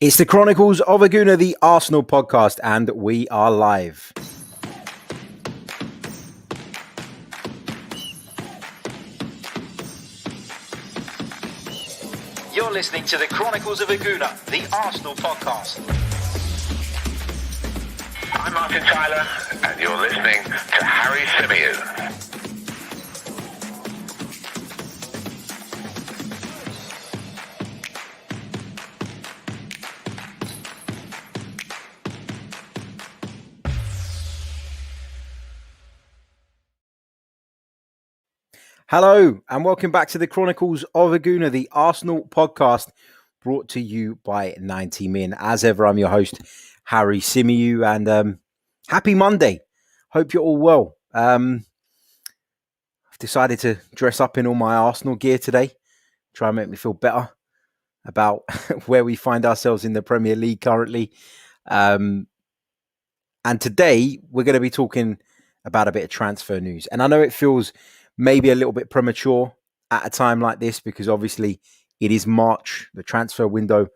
It's the Chronicles of a Gooner, the Arsenal podcast, and we are live. You're listening to the Chronicles of a Gooner, the Arsenal podcast. I'm Martin Tyler, and you're listening to Harry Symeou. Hello, and welcome back to the Chronicles of a Gooner, the Arsenal podcast, brought to you by 90 Min. As ever, I'm your host, Harry Symeou, and happy Monday. Hope you're all well. I've decided to dress up in all my Arsenal gear today, try and make me feel better about where we find ourselves in the Premier League currently. And today, we're going to be talking about a bit of transfer news. And I know it feels maybe a little bit premature at a time like this because obviously it is March. The transfer window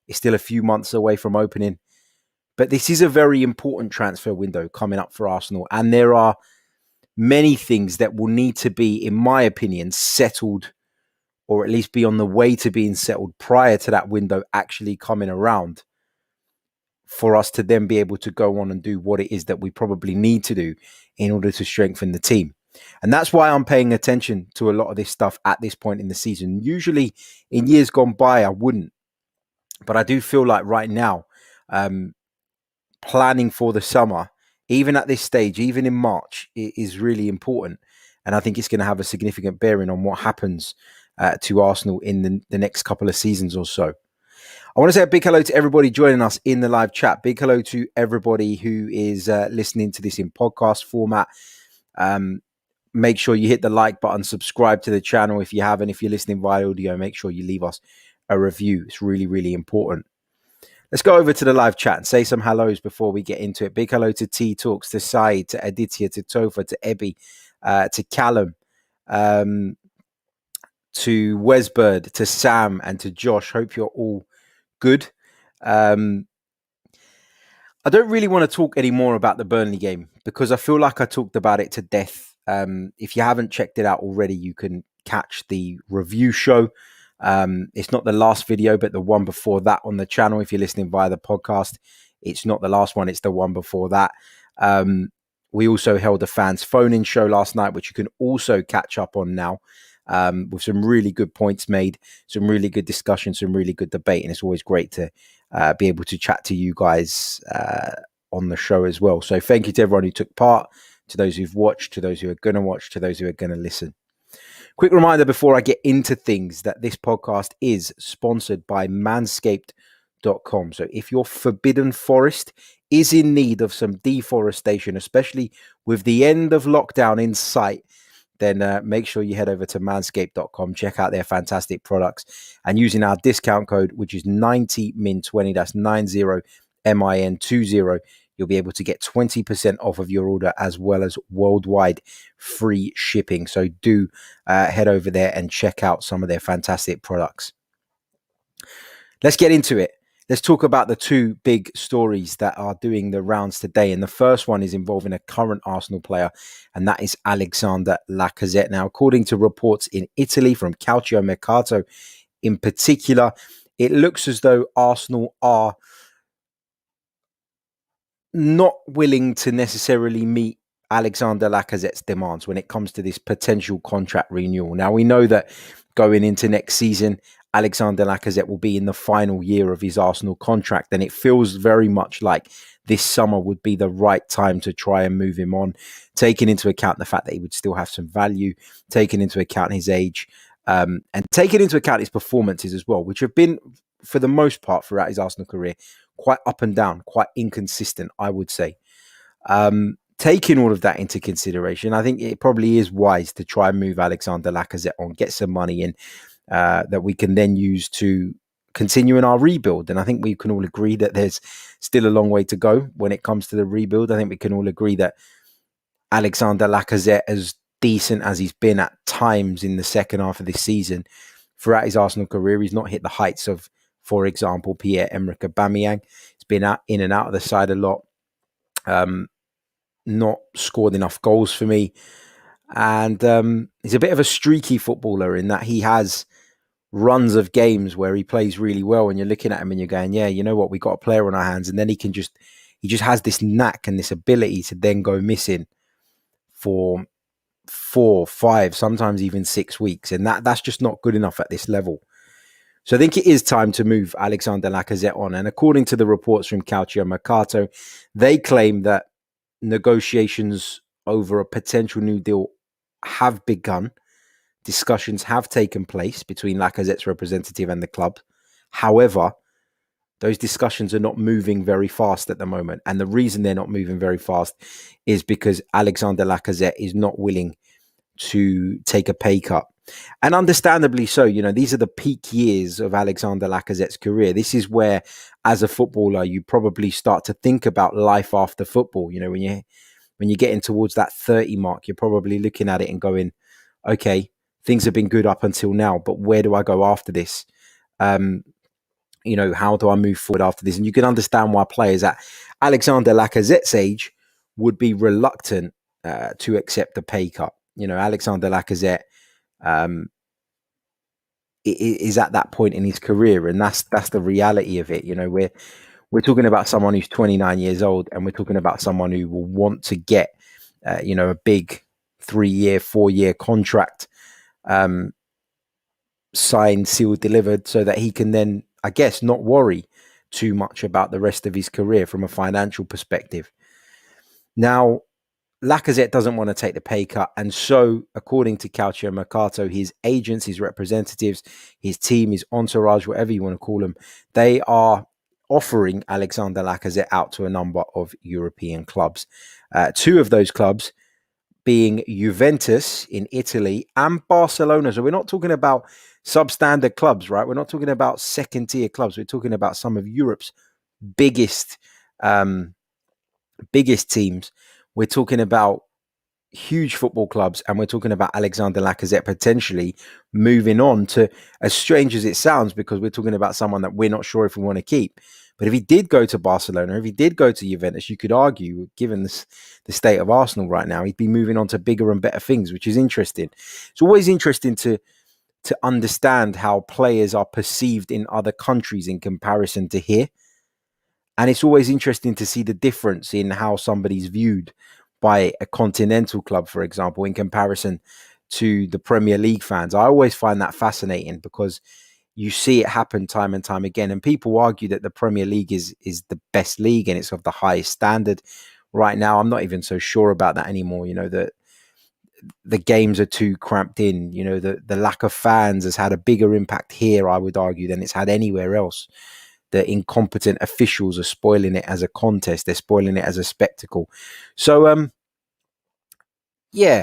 is still a few months away from opening. But this is a very important transfer window coming up for Arsenal. And there are many things that will need to be, in my opinion, settled or at least be on the way to being settled prior to that window actually coming around for us to then be able to go on and do what it is that we probably need to do in order to strengthen the team. And that's why I'm paying attention to a lot of this stuff at this point in the season. Usually in years gone by, I wouldn't. But I do feel like right now, planning for the summer, even at this stage, even in March, it is really important. And I think it's going to have a significant bearing on what happens to Arsenal in the next couple of seasons or so. I want to say a big hello to everybody joining us in the live chat. Big hello to everybody who is listening to this in podcast format. Make sure you hit the like button, subscribe to the channel if you haven't. If you're listening via audio, make sure you leave us a review. It's really, really important. Let's go over to the live chat and say some hellos before we get into it. Big hello to T Talks, to Said, to Aditya, to Tofa, to Ebby, to Callum, to Wesbird, to Sam, and to Josh. Hope you're all good. I don't really want to talk any more about the Burnley game because I feel like I talked about it to death. If you haven't checked it out already, you can catch the review show. It's not the last video, but the one before that on the channel. If you're listening via the podcast, it's not the last one. It's the one before that. We also held a fans phone-in show last night, which you can also catch up on now, with some really good points made, some really good discussion, some really good debate. And it's always great to be able to chat to you guys on the show as well. So thank you to everyone who took part, to those who've watched, to those who are going to watch, to those who are going to listen. Quick reminder before I get into things that this podcast is sponsored by manscaped.com. So if your forbidden forest is in need of some deforestation, especially with the end of lockdown in sight, then make sure you head over to manscaped.com, check out their fantastic products, and using our discount code, which is 90min20, that's 90min20, you'll be able to get 20% off of your order as well as worldwide free shipping. So do head over there and check out some of their fantastic products. Let's get into it. Let's talk about the two big stories that are doing the rounds today. And the first one is involving a current Arsenal player, and that is Alexander Lacazette. Now, according to reports in Italy from Calcio Mercato in particular, it looks as though Arsenal are not willing to necessarily meet Alexander Lacazette's demands when it comes to this potential contract renewal. Now, we know that going into next season, Alexander Lacazette will be in the final year of his Arsenal contract, and it feels very much like this summer would be the right time to try and move him on, taking into account the fact that he would still have some value, taking into account his age, and taking into account his performances as well, which have been, for the most part, throughout his Arsenal career, quite up and down, quite inconsistent, I would say. Taking all of that into consideration, I think it probably is wise to try and move Alexander Lacazette on, get some money in that we can then use to continue in our rebuild. And I think we can all agree that there's still a long way to go when it comes to the rebuild. I think we can all agree that Alexander Lacazette, as decent as he's been at times in the second half of this season, throughout his Arsenal career, he's not hit the heights of for example, Pierre-Emerick Aubameyang. He's been in and out of the side a lot. Not scored enough goals for me. And he's a bit of a streaky footballer in that he has runs of games where he plays really well and you're looking at him and you're going, yeah, you know what, we got a player on our hands. And then he just has this knack and this ability to then go missing for 4, 5, sometimes even 6 weeks. And that's just not good enough at this level. So I think it is time to move Alexander Lacazette on. And according to the reports from Calcio Mercato, they claim that negotiations over a potential new deal have begun. Discussions have taken place between Lacazette's representative and the club. However, those discussions are not moving very fast at the moment. And the reason they're not moving very fast is because Alexander Lacazette is not willing to take a pay cut. And understandably so. You know, these are the peak years of Alexander Lacazette's career. This is where, as a footballer, you probably start to think about life after football. You know, when you're getting towards that 30 mark, you're probably looking at it and going, okay, things have been good up until now, but where do I go after this? You know, how do I move forward after this? And you can understand why players at Alexander Lacazette's age would be reluctant to accept a pay cut. You know, Alexander Lacazette is at that point in his career, and that's the reality of it. You know, we're talking about someone who's 29 years old, and we're talking about someone who will want to get, you know, a big 3-year, 4-year contract signed, sealed, delivered, so that he can then, I guess, not worry too much about the rest of his career from a financial perspective. Now, Lacazette doesn't want to take the pay cut. And so, according to Calcio Mercato, his agents, his representatives, his team, his entourage, whatever you want to call them, they are offering Alexander Lacazette out to a number of European clubs. 2 of those clubs being Juventus in Italy and Barcelona. So we're not talking about substandard clubs, right? We're not talking about second tier clubs. We're talking about some of Europe's biggest teams. We're talking about huge football clubs, and we're talking about Alexander Lacazette potentially moving on to, as strange as it sounds, because we're talking about someone that we're not sure if we want to keep. But if he did go to Barcelona, if he did go to Juventus, you could argue, given the state of Arsenal right now, he'd be moving on to bigger and better things, which is interesting. It's always interesting to understand how players are perceived in other countries in comparison to here. And it's always interesting to see the difference in how somebody's viewed by a continental club, for example, in comparison to the Premier League fans. I always find that fascinating because you see it happen time and time again. And people argue that the Premier League is the best league and it's of the highest standard. Right now, I'm not even so sure about that anymore. You know, the games are too cramped in. You know, the lack of fans has had a bigger impact here, I would argue, than it's had anywhere else. The incompetent officials are spoiling it as a contest. They're spoiling it as a spectacle. So, you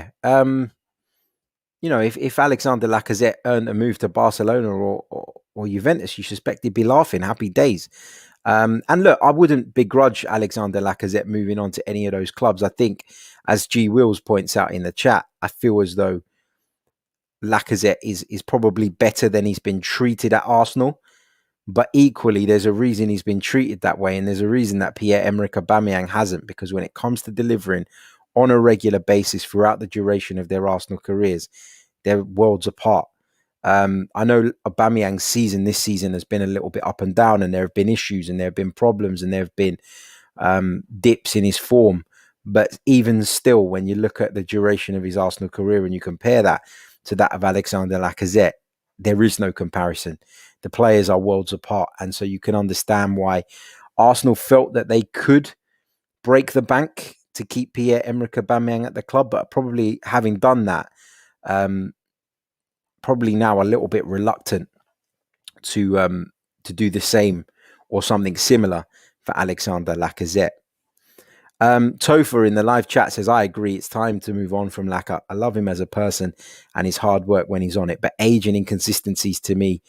know, if Alexander Lacazette earned a move to Barcelona or Juventus, you suspect he'd be laughing. Happy days. And look, I wouldn't begrudge Alexander Lacazette moving on to any of those clubs. I think, as G Wills points out in the chat, I feel as though Lacazette is probably better than he's been treated at Arsenal. But equally, there's a reason he's been treated that way. And there's a reason that Pierre-Emerick Aubameyang hasn't. Because when it comes to delivering on a regular basis throughout the duration of their Arsenal careers, they're worlds apart. I know Aubameyang's season this season has been a little bit up and down, and there have been issues and there have been problems and there have been dips in his form. But even still, when you look at the duration of his Arsenal career and you compare that to that of Alexander Lacazette, there is no comparison. The players are worlds apart. And so you can understand why Arsenal felt that they could break the bank to keep Pierre-Emerick Aubameyang at the club, but probably having done that, probably now a little bit reluctant to do the same or something similar for Alexander Lacazette. Topher in the live chat says, I agree, it's time to move on from Laka. I love him as a person and his hard work when he's on it, but age and inconsistencies to me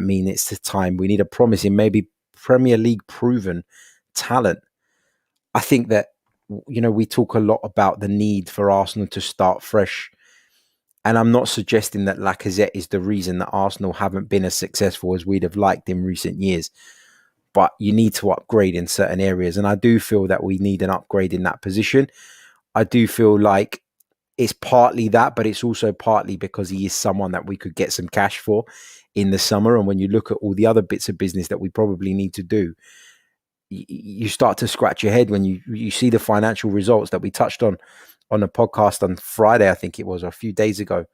mean it's the time. We need a promising, maybe Premier League proven talent. I think that, you know, we talk a lot about the need for Arsenal to start fresh. And I'm not suggesting that Lacazette is the reason that Arsenal haven't been as successful as we'd have liked in recent years. But you need to upgrade in certain areas. And I do feel that we need an upgrade in that position. I do feel like it's partly that, but it's also partly because he is someone that we could get some cash for in the summer. And when you look at all the other bits of business that we probably need to do, you start to scratch your head when you see the financial results that we touched on the podcast on Friday, I think it was, or a few days ago.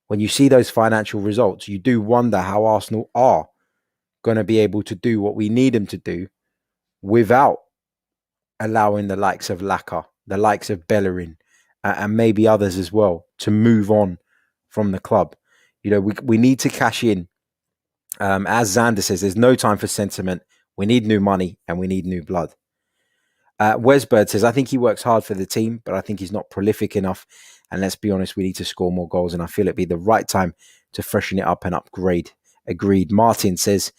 When you see those financial results, you do wonder how Arsenal are going to be able to do what we need them to do without allowing the likes of Laka, the likes of Bellerin, and maybe others as well to move on from the club. You know, we need to cash in. As Xander says, there's no time for sentiment. We need new money and we need new blood. Wesbird says, I think he works hard for the team, but I think he's not prolific enough. And let's be honest, we need to score more goals. And I feel it'd be the right time to freshen it up and upgrade. Agreed. Martin says,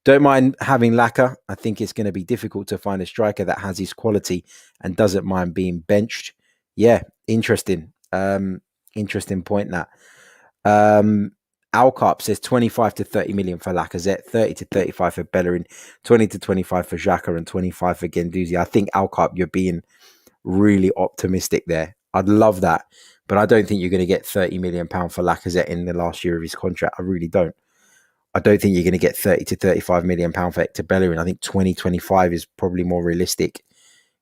don't mind having Laka. I think it's going to be difficult to find a striker that has his quality and doesn't mind being benched. Yeah, interesting. Interesting point that. Alcarp says 25 to 30 million for Lacazette, 30 to 35 for Bellerin, 20 to 25 for Xhaka, and 25 for Guendouzi. I think, Alcarp, you're being really optimistic there. I'd love that, but I don't think you're going to get £30 million for Lacazette in the last year of his contract. I really don't. I don't think you're going to get 30 to 35 million pound for Hector Bellerin. I think 2025 is probably more realistic.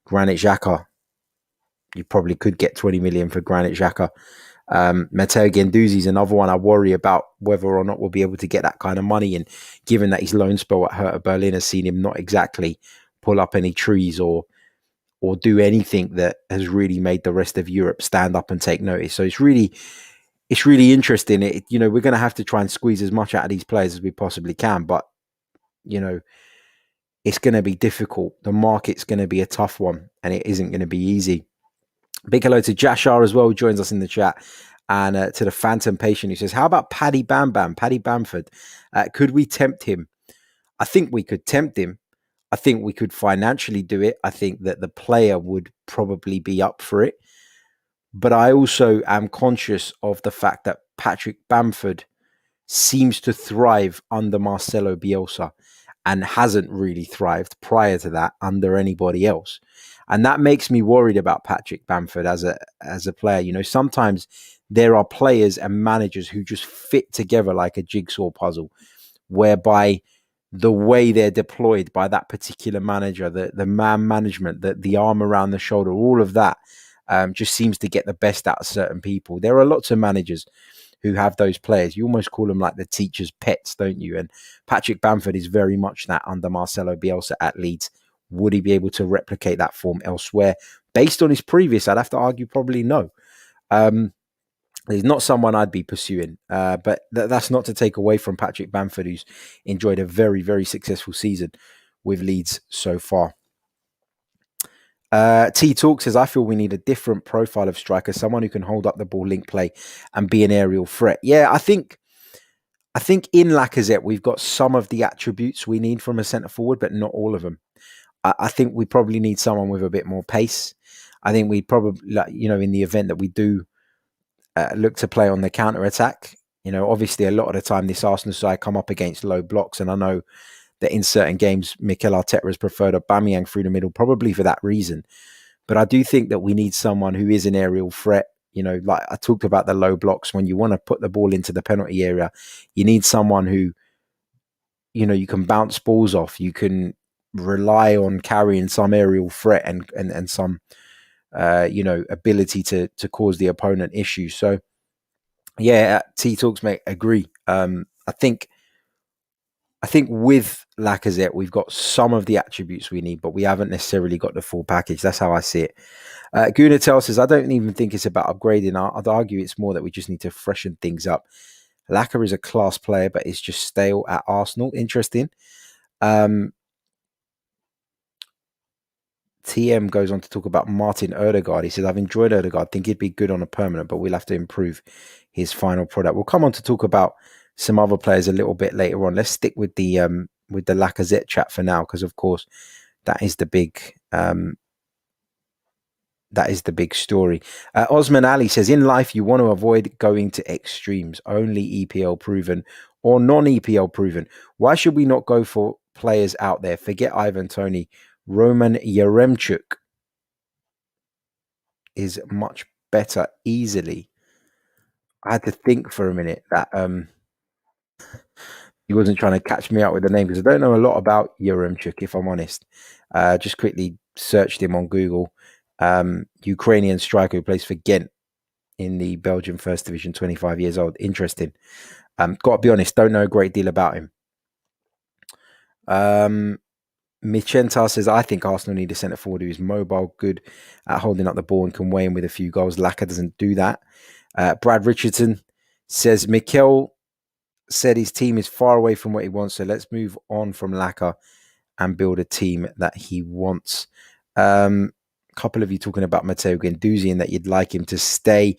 Granit Xhaka, you probably could get 20 million for Granit Xhaka. Matteo Guendouzi is another one I worry about whether or not we'll be able to get that kind of money. And given that his loan spell at Hertha Berlin has seen him not exactly pull up any trees or do anything that has really made the rest of Europe stand up and take notice. So it's really interesting. We're going to have to try and squeeze as much out of these players as we possibly can, but it's going to be difficult. The market's going to be a tough one, and it isn't going to be easy. Big hello to Jashar as well, who joins us in the chat, and to the Phantom Patient, who says, how about Paddy Bamford? Could we tempt him? I think we could tempt him. I think we could financially do it. I think that the player would probably be up for it. But I also am conscious of the fact that Patrick Bamford seems to thrive under Marcelo Bielsa and hasn't really thrived prior to that under anybody else. And that makes me worried about Patrick Bamford as a player. Sometimes there are players and managers who just fit together like a jigsaw puzzle, whereby the way they're deployed by that particular manager, the man management, the arm around the shoulder, all of that just seems to get the best out of certain people. There are lots of managers who have those players. You almost call them like the teacher's pets, don't you? And Patrick Bamford is very much that under Marcelo Bielsa at Leeds. Would he be able to replicate that form elsewhere? Based on his previous, I'd have to argue probably no. He's not someone I'd be pursuing, but that's not to take away from Patrick Bamford, who's enjoyed a very, very successful season with Leeds so far. T Talk says, I feel we need a different profile of striker, someone who can hold up the ball, link play, and be an aerial threat. Yeah, I think in Lacazette, we've got some of the attributes we need from a centre forward, but not all of them. I think we probably need someone with a bit more pace. I think we probably, in the event that we do look to play on the counter attack, obviously a lot of the time this Arsenal side come up against low blocks, and I know that in certain games, Mikel Arteta has preferred Aubameyang through the middle, probably for that reason. But I do think that we need someone who is an aerial threat. Like I talked about the low blocks, when you want to put the ball into the penalty area, you need someone who, you can bounce balls off. You can rely on carrying some aerial threat and some, ability to cause the opponent issues. So, yeah, T Talks, mate, agree. I think with Lacazette, we've got some of the attributes we need, but we haven't necessarily got the full package. That's how I see it. Gooner says, I don't even think it's about upgrading. I'd argue it's more that we just need to freshen things up. Laka is a class player, but it's just stale at Arsenal. Interesting. TM goes on to talk about Martin Odegaard. He says, I've enjoyed Odegaard. Think he'd be good on a permanent, but we'll have to improve his final product. We'll come on to talk about some other players a little bit later on. Let's stick with the Lacazette chat for now, because of course that is the big That is the big story. Osman Ali says, in life, you want to avoid going to extremes, only EPL proven or non-EPL proven. Why should we not go for players out there? Forget Ivan Toney. Roman Yaremchuk is much better easily. I had to think for a minute that he wasn't trying to catch me out with the name, because I don't know a lot about Yaremchuk, if I'm honest. Just quickly searched him on Google. Ukrainian striker who plays for Ghent in the Belgian First Division, 25 years old. Interesting. Got to be honest, don't know a great deal about him. Michentar says, I think Arsenal need a centre forward who is mobile, good at holding up the ball and can weigh in with a few goals. Lacazette doesn't do that. Brad Richardson says, Mikel said his team is far away from what he wants, so let's move on from Lacazette and build a team that he wants. Couple of you talking about Matteo Guendouzi and that you'd like him to stay.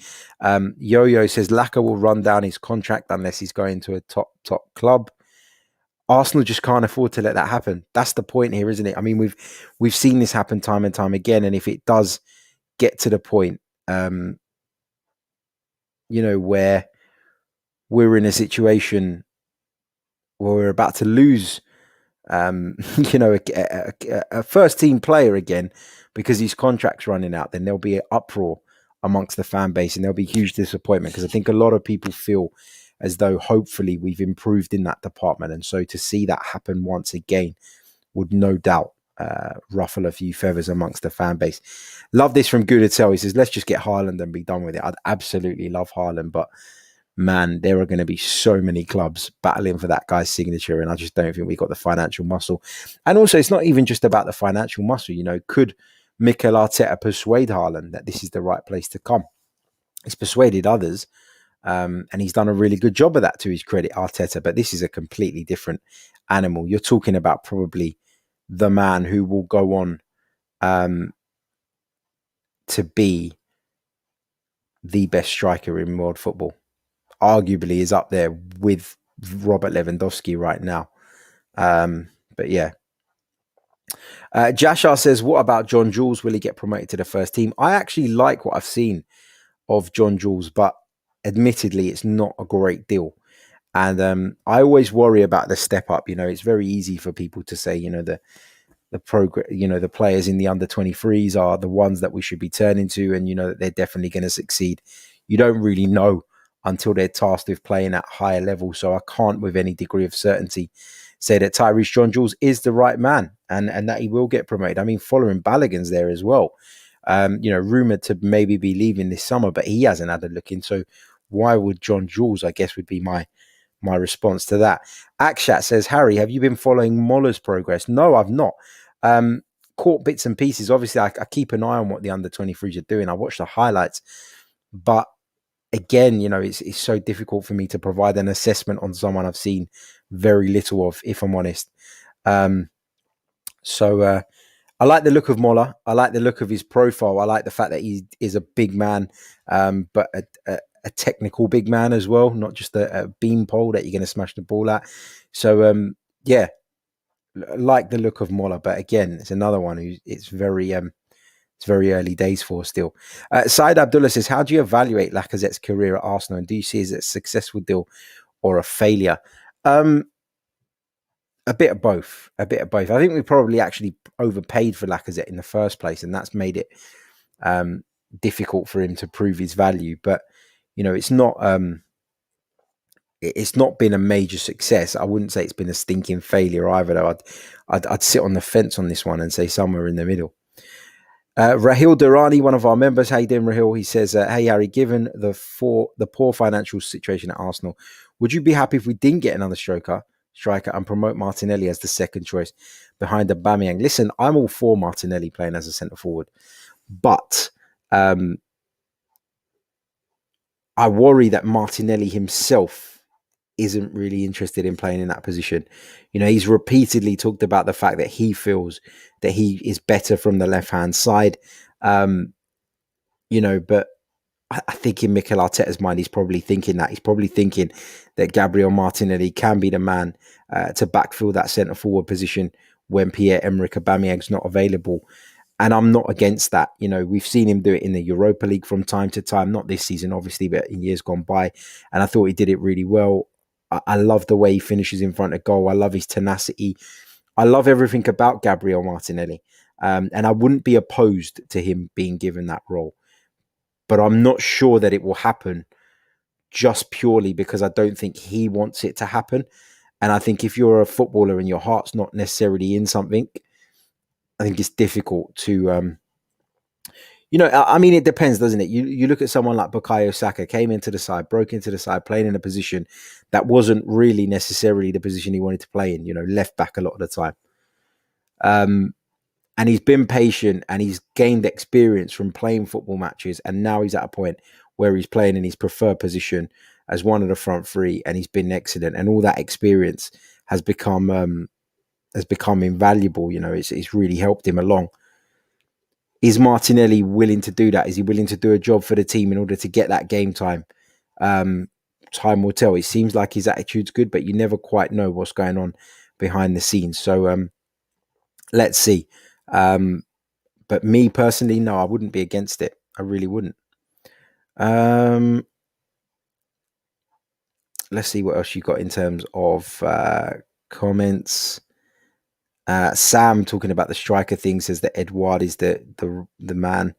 Yo-Yo says Lacazette will run down his contract unless he's going to a top club. Arsenal just can't afford to let that happen. That's the point here, isn't it? I mean, we've seen this happen time and time again, and if it does get to the point, where we're in a situation where we're about to lose, a first team player again because his contract's running out, then there'll be an uproar amongst the fan base and there'll be huge disappointment, because I think a lot of people feel as though hopefully we've improved in that department. And so to see that happen once again would no doubt ruffle a few feathers amongst the fan base. Love this from Gooner. He says, let's just get Haaland and be done with it. I'd absolutely love Haaland, but man, there are going to be so many clubs battling for that guy's signature, and I just don't think we've got the financial muscle. And also, it's not even just about the financial muscle. Could Mikel Arteta persuade Haaland that this is the right place to come? He's persuaded others, and he's done a really good job of that, to his credit, Arteta. But this is a completely different animal. You're talking about probably the man who will go on to be the best striker in world football. Arguably is up there with Robert Lewandowski right now. But yeah. Jashar says, what about John Giles? Will he get promoted to the first team? I actually like what I've seen of John Giles, but admittedly, it's not a great deal. And I always worry about the step up. It's very easy for people to say, the progress, the players in the under 23s are the ones that we should be turning to, and that they're definitely going to succeed. You don't really know until they're tasked with playing at higher level. So I can't with any degree of certainty say that Tyrese John Giles is the right man and that he will get promoted. I mean, following Balogun's there as well. Rumoured to maybe be leaving this summer, but he hasn't had a look in. So why would John Giles, I guess, would be my response to that. Akshat says, Harry, have you been following Moller's progress? No, I've not. Caught bits and pieces. Obviously, I keep an eye on what the under 23s are doing. I watch the highlights, but again, it's so difficult for me to provide an assessment on someone I've seen very little of, if I'm honest. So I like the look of Moller. I like the look of his profile. I like the fact that he is a big man, but a technical big man as well, not just a beam pole that you're going to smash the ball at. So yeah, like the look of Moller, but again, it's another one who it's very early days for still. Saeed Abdullah says, how do you evaluate Lacazette's career at Arsenal, and do you see it as a successful deal or a failure? A bit of both. I think we probably actually overpaid for Lacazette in the first place, and that's made it difficult for him to prove his value. But it's not been a major success. I wouldn't say it's been a stinking failure either, though. I'd sit on the fence on this one and say somewhere in the middle. Rahil Durrani, one of our members, how you doing, Rahil? He says, hey, Harry, given the poor financial situation at Arsenal, would you be happy if we didn't get another striker and promote Martinelli as the second choice behind Aubameyang? Listen, I'm all for Martinelli playing as a centre forward, but I worry that Martinelli himself isn't really interested in playing in that position. He's repeatedly talked about the fact that he feels that he is better from the left-hand side. But I think in Mikel Arteta's mind, he's probably thinking that. He's probably thinking that Gabriel Martinelli can be the man to backfill that centre-forward position when Pierre-Emerick Aubameyang's not available. And I'm not against that. You know, we've seen him do it in the Europa League from time to time, not this season, obviously, but in years gone by. And I thought he did it really well. I love the way he finishes in front of goal. I love his tenacity. I love everything about Gabriel Martinelli. And I wouldn't be opposed to him being given that role. But I'm not sure that it will happen just purely because I don't think he wants it to happen. And I think if you're a footballer and your heart's not necessarily in something, I think it's difficult to, I mean, it depends, doesn't it? You look at someone like Bukayo Saka, came into the side, broke into the side, playing in a position that wasn't really necessarily the position he wanted to play in, left back a lot of the time. And he's been patient and he's gained experience from playing football matches. And now he's at a point where he's playing in his preferred position as one of the front three, and he's been excellent. And all that experience has become invaluable. It's really helped him along. Is Martinelli willing to do that? Is he willing to do a job for the team in order to get that game time? Time will tell. It seems like his attitude's good, but you never quite know what's going on behind the scenes. So let's see. But me personally, no, I wouldn't be against it. I really wouldn't. Let's see what else you got in terms of comments. Sam talking about the striker thing says that Edouard is the man.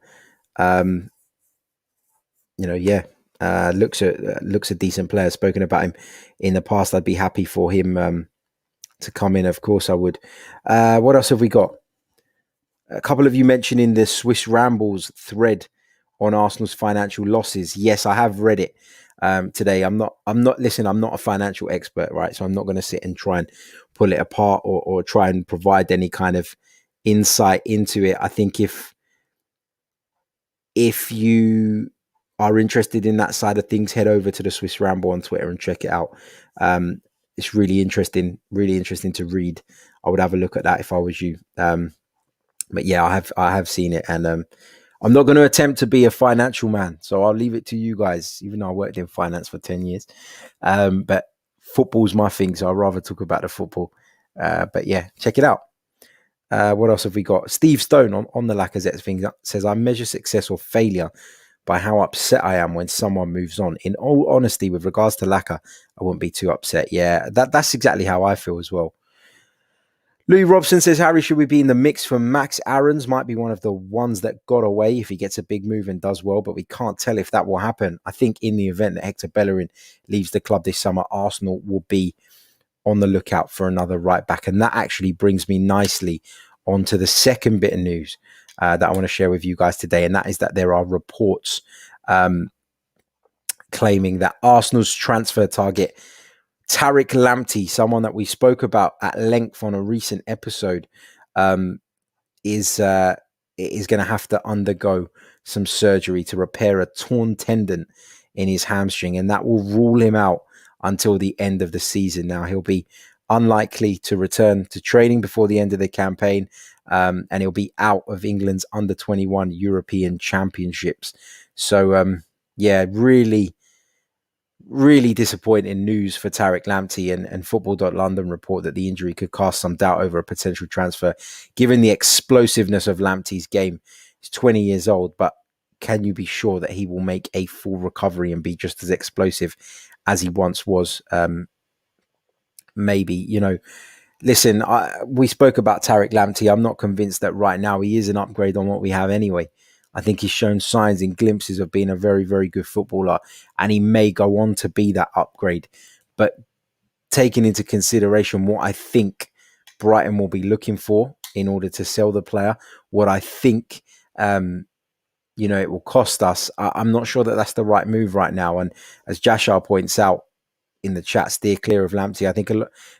Looks a decent player. Spoken about him in the past. I'd be happy for him to come in. Of course, I would. What else have we got? A couple of you mentioning the Swiss Rambles thread on Arsenal's financial losses. Yes, I have read it today. I'm not a financial expert, right? So I'm not going to sit and try and pull it apart or try and provide any kind of insight into it. I think if you are interested in that side of things, head over to the Swiss Ramble on Twitter and check it out. It's really interesting to read. I would have a look at that if I was you. But yeah, I have seen it, and I'm not going to attempt to be a financial man, so I'll leave it to you guys, even though I worked in finance for 10 years. But football's my thing, so I'd rather talk about the football. But yeah, check it out. What else have we got? Steve Stone on the Lacazette thing says, I measure success or failure by how upset I am when someone moves on. In all honesty, with regards to Laka, I wouldn't be too upset. Yeah, that's exactly how I feel as well. Louis Robson says, Harry, should we be in the mix for Max Aarons? Might be one of the ones that got away if he gets a big move and does well, but we can't tell if that will happen. I think in the event that Hector Bellerin leaves the club this summer, Arsenal will be on the lookout for another right back. And that actually brings me nicely onto the second bit of news that I want to share with you guys today. And that is that there are reports claiming that Arsenal's transfer target, Tarik Lamptey, someone that we spoke about at length on a recent episode, is going to have to undergo some surgery to repair a torn tendon in his hamstring, and that will rule him out until the end of the season. Now, he'll be unlikely to return to training before the end of the campaign, and he'll be out of England's under-21 European Championships. So, really disappointing news for Tarik Lamptey, and Football.London report that the injury could cast some doubt over a potential transfer, given the explosiveness of Lamptey's game. He's 20 years old, but can you be sure that he will make a full recovery and be just as explosive as he once was? Maybe, listen, we spoke about Tarik Lamptey. I'm not convinced that right now he is an upgrade on what we have anyway. I think he's shown signs and glimpses of being a very, very good footballer, and he may go on to be that upgrade. But taking into consideration what I think Brighton will be looking for in order to sell the player, what I think, it will cost us, I'm not sure that that's the right move right now. And as Jashar points out in the chat, steer clear of Lamptey. I think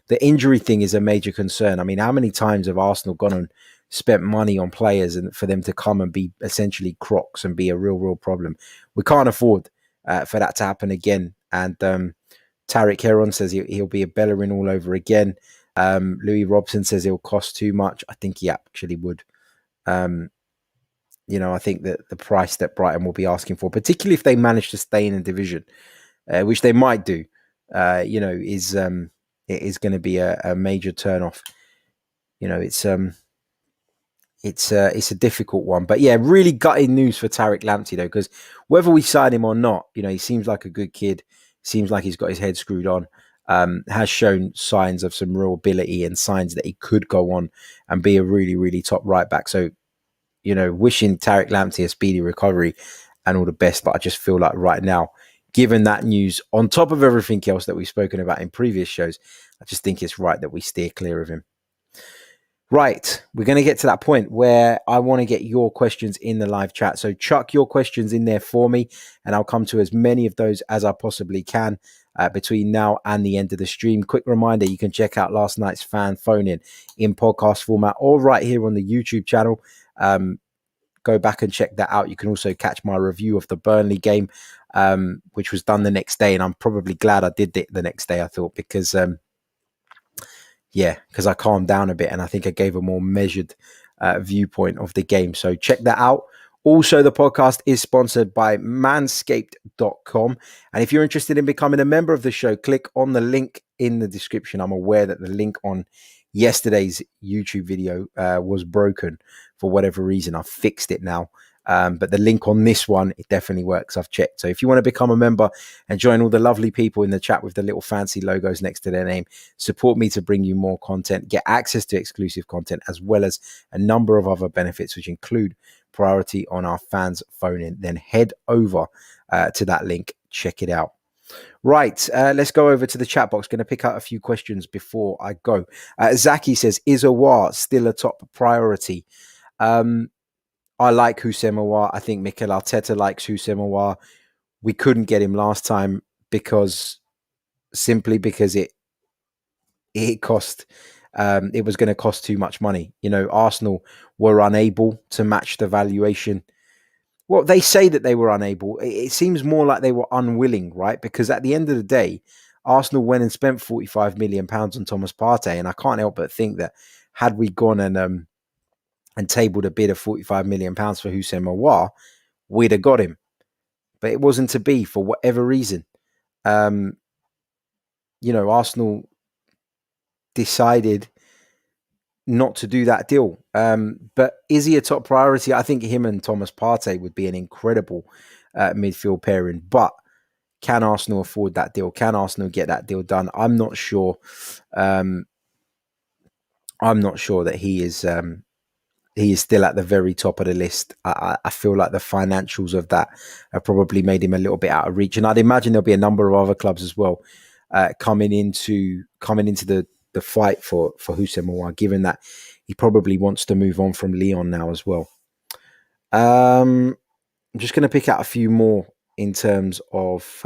the injury thing is a major concern. I mean, how many times have Arsenal gone and spent money on players and for them to come and be essentially crocs and be a real problem? We can't afford for that to happen again. And Tariq Heron says he'll be a Bellerin all over again. Louis Robson says he'll cost too much. I think he actually would. I think that the price that Brighton will be asking for, particularly if they manage to stay in a division, which they might do, it is going to be a major turn off. It's it's a difficult one. But yeah, really gutting news for Tarik Lamptey though, because whether we sign him or not, he seems like a good kid. Seems like he's got his head screwed on. Has shown signs of some real ability and signs that he could go on and be a really, really top right back. So, wishing Tarik Lamptey a speedy recovery and all the best. But I just feel like right now, given that news, on top of everything else that we've spoken about in previous shows, I just think it's right that we steer clear of him. Right, we're going to get to that point where I want to get your questions in the live chat. So chuck your questions in there for me, and I'll come to as many of those as I possibly can between now and the end of the stream. Quick reminder, you can check out last night's fan phone in podcast format or right here on the YouTube channel. Go back and check that out. You can also catch my review of the Burnley game, which was done the next day. And I'm probably glad I did it the next day, I thought, because I calmed down a bit and I think I gave a more measured viewpoint of the game. So check that out. Also, the podcast is sponsored by manscaped.com. And if you're interested in becoming a member of the show, click on the link in the description. I'm aware that the link on yesterday's YouTube video was broken for whatever reason. I've fixed it now. But the link on this one, it definitely works. I've checked. So if you want to become a member and join all the lovely people in the chat with the little fancy logos next to their name, support me to bring you more content, get access to exclusive content, as well as a number of other benefits, which include priority on our fans phone in, then head over to that link. Check it out. Right, let's go over to the chat box. Going to pick out a few questions before I go. Zaki says, is Iswa still a top priority? I like Symeou. I think Mikel Arteta likes Symeou. We couldn't get him last time because it cost. It was going to cost too much money. Arsenal were unable to match the valuation. Well, they say that they were unable. It seems more like they were unwilling, right? Because at the end of the day, Arsenal went and spent £45 million on Thomas Partey, and I can't help but think that had we gone and tabled a bid of £45 million for Symeou, we'd have got him. But it wasn't to be for whatever reason. Arsenal decided not to do that deal. But is he a top priority? I think him and Thomas Partey would be an incredible midfield pairing. But can Arsenal afford that deal? Can Arsenal get that deal done? I'm not sure. I'm not sure that he is still at the very top of the list. I feel like the financials of that have probably made him a little bit out of reach. And I'd imagine there'll be a number of other clubs as well coming into the fight for Symeou, given that he probably wants to move on from Lyon now as well. I'm just going to pick out a few more in terms of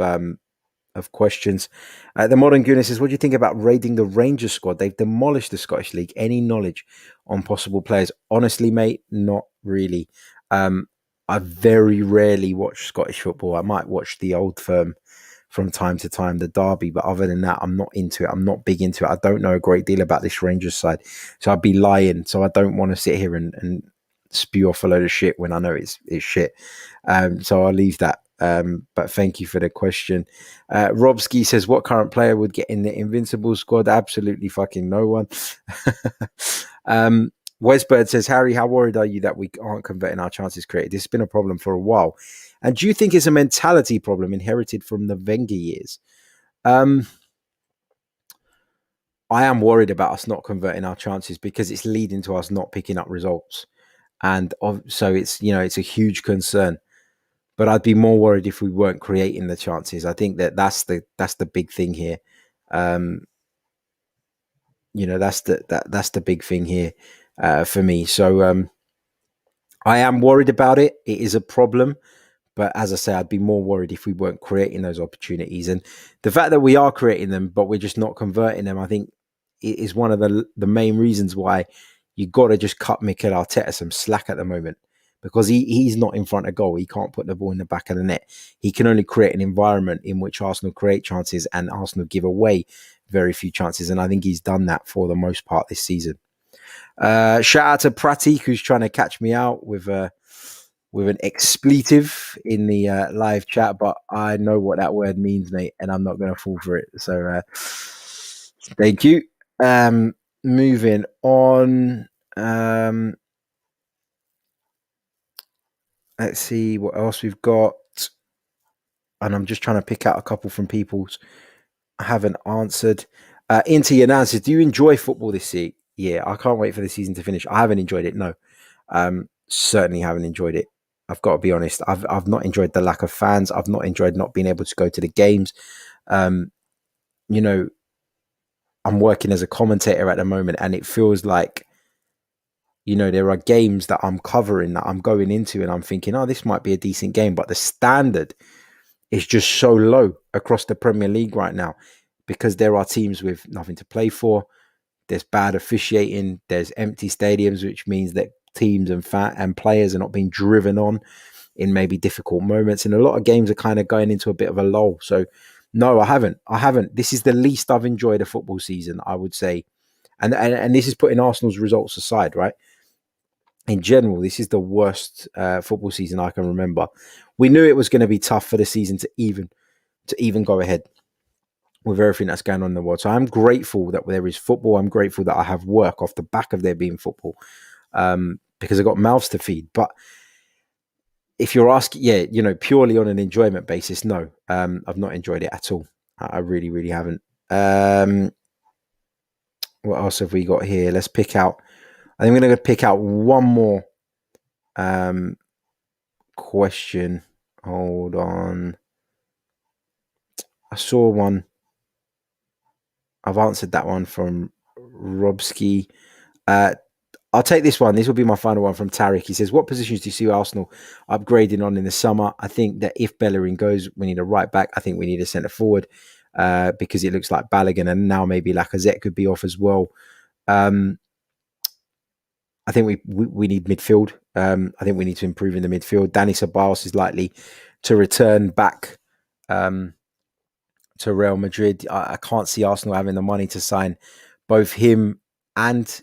questions. The Modern Gooner says, what do you think about raiding the Rangers squad? They've demolished the Scottish League. Any knowledge on possible players? Honestly, mate, not really. I very rarely watch Scottish football. I might watch the Old Firm from time to time, the Derby, but other than that, I'm not into it. I'm not big into it. I don't know a great deal about this Rangers side, so I'd be lying. So I don't want to sit here and spew off a load of shit when I know it's shit. So I'll leave that. But thank you for the question. Robski says, what current player would get in the Invincible squad? Absolutely fucking no one. Wesbird says, Harry, how worried are you that we aren't converting our chances created? This has been a problem for a while. And do you think it's a mentality problem inherited from the Wenger years? I am worried about us not converting our chances because it's leading to us not picking up results. And so it's a huge concern. But I'd be more worried if we weren't creating the chances. I think that's the big thing here. That's the big thing here for me. So I am worried about it. It is a problem. But as I say, I'd be more worried if we weren't creating those opportunities. And the fact that we are creating them, but we're just not converting them, I think it is one of the main reasons why you got to just cut Mikel Arteta some slack at the moment. Because he's not in front of goal. He can't put the ball in the back of the net. He can only create an environment in which Arsenal create chances and Arsenal give away very few chances. And I think he's done that for the most part this season. Shout out to Pratik, who's trying to catch me out with an expletive in the live chat. But I know what that word means, mate, and I'm not going to fall for it. So thank you. Moving on. Let's see what else we've got. And I'm just trying to pick out a couple from people's I haven't answered. Into your answers. Do you enjoy football this year? Yeah, I can't wait for the season to finish. I haven't enjoyed it. No, certainly haven't enjoyed it. I've got to be honest. I've not enjoyed the lack of fans. I've not enjoyed not being able to go to the games. You know, I'm working as a commentator at the moment, and it feels like, you know, there are games that I'm covering that I'm going into, and I'm thinking, oh, this might be a decent game, but the standard is just so low across the Premier League right now because there are teams with nothing to play for. There's bad officiating. There's empty stadiums, which means that teams and players are not being driven on in maybe difficult moments. And a lot of games are kind of going into a bit of a lull. So no, I haven't. This is the least I've enjoyed a football season, I would say. And this is putting Arsenal's results aside, right? In general, this is the worst football season I can remember. We knew it was going to be tough for the season to even go ahead with everything that's going on in the world. So I'm grateful that there is football. I'm grateful that I have work off the back of there being football, because I've got mouths to feed. But if you're asking, yeah, you know, purely on an enjoyment basis, no, I've not enjoyed it at all. I really, really haven't. What else have we got here? Let's pick out. I think we're going to pick out one more question. Hold on. I saw one. I've answered that one from Robski. I'll take this one. This will be my final one from Tarik. He says, what positions do you see Arsenal upgrading on in the summer? I think that if Bellerin goes, we need a right back. I think we need a centre forward because it looks like Balogun and now maybe Lacazette could be off as well. I think we need midfield. I think we need to improve in the midfield. Dani Ceballos is likely to return back to Real Madrid. I can't see Arsenal having the money to sign both him and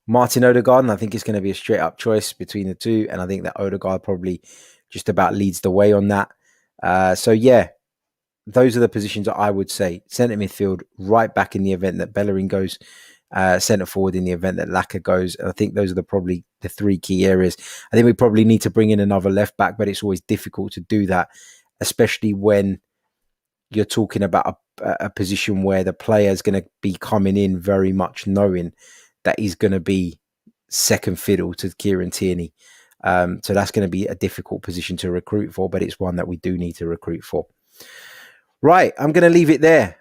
Martin Odegaard. And I think it's going to be a straight up choice between the two. And I think that Odegaard probably just about leads the way on that. So yeah, those are the positions that I would say. Centre midfield, right back in the event that Bellerin goes, centre forward in the event that Lacazette goes. And I think those are probably the three key areas. I think we probably need to bring in another left back, but it's always difficult to do that, especially when you're talking about a position where the player is going to be coming in very much knowing that he's going to be second fiddle to Kieran Tierney. So that's going to be a difficult position to recruit for, but it's one that we do need to recruit for. Right, I'm going to leave it there.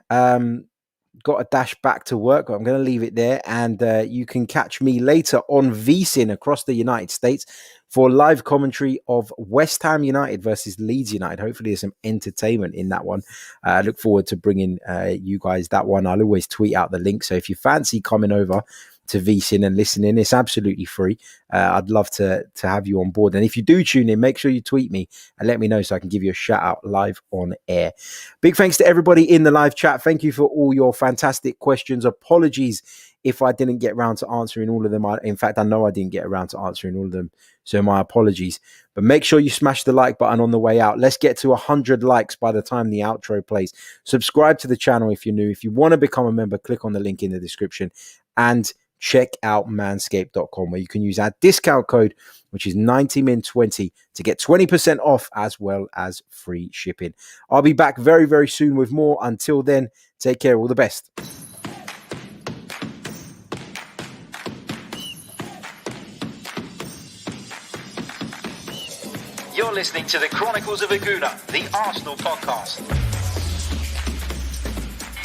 Got a dash back to work. I'm going to leave it there. And you can catch me later on VSIN across the United States for live commentary of West Ham United versus Leeds United. Hopefully there's some entertainment in that one. I look forward to bringing you guys that one. I'll always tweet out the link. So if you fancy coming over to VSIN and listening, it's absolutely free. I'd love to have you on board. And if you do tune in, make sure you tweet me and let me know so I can give you a shout out live on air. Big thanks to everybody in the live chat. Thank you for all your fantastic questions. Apologies if I didn't get around to answering all of them. In fact, I know I didn't get around to answering all of them. So my apologies. But make sure you smash the like button on the way out. Let's get to 100 likes by the time the outro plays. Subscribe to the channel if you're new. If you want to become a member, click on the link in the description. And check out manscaped.com where you can use our discount code, which is 90min20, to get 20% off as well as free shipping. I'll be back very, very soon with more. Until then, take care. All the best. You're listening to the Chronicles of a Gooner, the Arsenal podcast.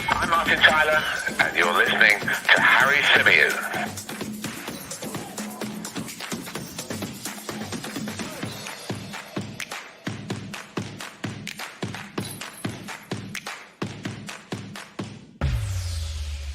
I'm Martin Tyler, and you're listening to Harry Symeou.